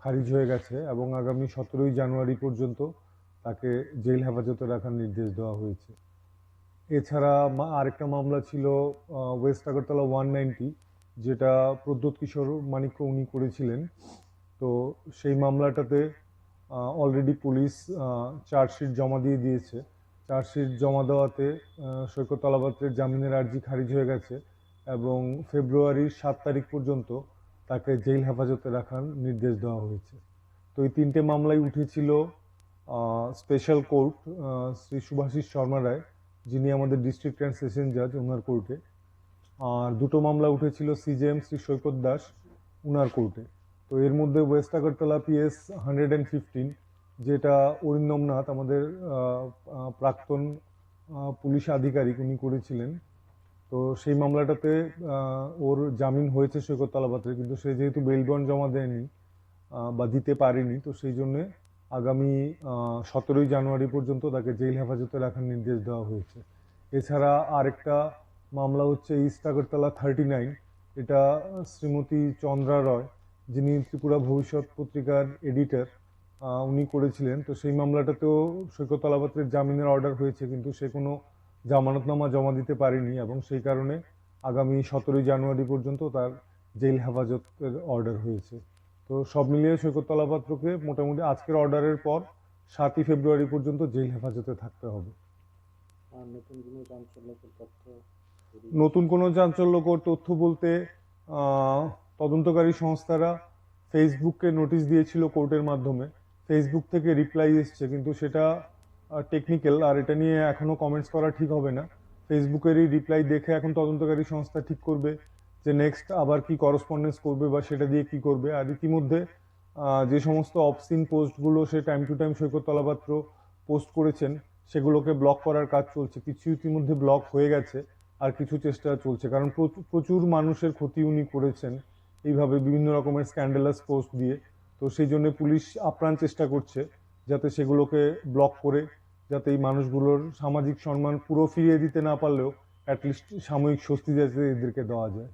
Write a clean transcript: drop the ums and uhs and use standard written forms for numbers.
খারিজ হয়ে গেছে এবং আগামী 17ই জানুয়ারি পর্যন্ত তাকে জেল হেফাজতে রাখার নির্দেশ দেওয়া হয়েছে। এছাড়া আরেকটা মামলা ছিল ওয়েস্ট আগরতলা 190, যেটা প্রদ্যোৎ কিশোর মানিক্য উনি করেছিলেন। তো সেই মামলাটাতে অলরেডি পুলিশ চার্জশিট জমা দিয়ে দিয়েছে। চার্জশিট জমা দেওয়াতে সৈকত তালাবাতের জামিনের আর্জি খারিজ হয়ে গেছে এবং ফেব্রুয়ারির 7 তারিখ পর্যন্ত তাকে জেল হেফাজতে রাখার নির্দেশ দেওয়া হয়েছে। তো এই তিনটে মামলাই উঠেছিল স্পেশাল কোর্ট শ্রী শুভাশিস শর্মা রায়, যিনি আমাদের ডিস্ট্রিক্ট অ্যান্ড সেশন জাজ, ওনার কোর্টে। আর দুটো মামলা উঠেছিল সিজেএম শ্রী সৈকত দাস, উনার কোর্টে। তো এর মধ্যে ওয়েস্ট আগরতলা পিএস 115, যেটা অরিন্দম নাথ, আমাদের প্রাক্তন পুলিশ আধিকারিক, উনি করেছিলেন। তো সেই মামলাটাতে ওর জামিন হয়েছে সৈকত তালাবাতের, কিন্তু সে যেহেতু বেল বন্ড জমা দেয়নি বা দিতে পারেনি, তো সেই জন্যে আগামী 17ই জানুয়ারি পর্যন্ত তাকে জেল হেফাজতে রাখার নির্দেশ দেওয়া হয়েছে। এছাড়া আরেকটা মামলা হচ্ছে ইস্ট আগরতলা 39, এটা শ্রীমতী চন্দ্রা রয়, যিনি ত্রিপুরা ভবিষ্যৎ পত্রিকার এডিটর, উনি করেছিলেন। তো সেই মামলাটাতেও সৈকত তালাবাতের জামিনের অর্ডার হয়েছে, কিন্তু সে কোনো জামানতনামা জমা দিতে পারেনি এবং সেই কারণে আগামী 17ই জানুয়ারি পর্যন্ত তার জেল হেফাজতের অর্ডার হয়েছে। তো সব মিলিয়ে সৈকত তালাপাত্রকে মোটামুটি আজকের অর্ডারের পর 7ই ফেব্রুয়ারি পর্যন্ত জেল হেফাজতে থাকতে হবে। নতুন কোনো চাঞ্চল্যকর তথ্য বলতে তদন্তকারী সংস্থারা ফেসবুককে নোটিশ দিয়েছিল কোর্টের মাধ্যমে। ফেসবুক থেকে রিপ্লাই এসছে, কিন্তু সেটা টেকনিক্যাল, আর এটা নিয়ে এখনো কমেন্টস করা ঠিক হবে না। ফেসবুকেরই রিপ্লাই দেখে এখন তদন্তকারী সংস্থা ঠিক করবে যে নেক্সট আবার কি করসপন্ডেন্স করবে বা সেটা দিয়ে কি করবে। আর ইতিমধ্যে যে সমস্ত অবসিন পোস্টগুলো সে time to time Saikat Talapatra post করেছেন, সেগুলোকে ব্লক করার কাজ চলছে। কিছু ইতিমধ্যে ব্লক হয়ে গেছে, আর কিছু চেষ্টা চলছে, কারণ প্রচুর মানুষের ক্ষতি উনি করেছেন এইভাবে বিভিন্ন রকমের স্ক্যান্ডালাস পোস্ট দিয়ে। তো সেই জন্য পুলিশ আপ্রাণ চেষ্টা করছে যাতে সেগুলোকে ব্লক করে, যাতে এই মানুষগুলোর সামাজিক সম্মান পুরো ফিরিয়ে দিতে না পারলেও অ্যাটলিস্ট সাময়িক স্বস্তি যাতে এদেরকে দেওয়া যায়।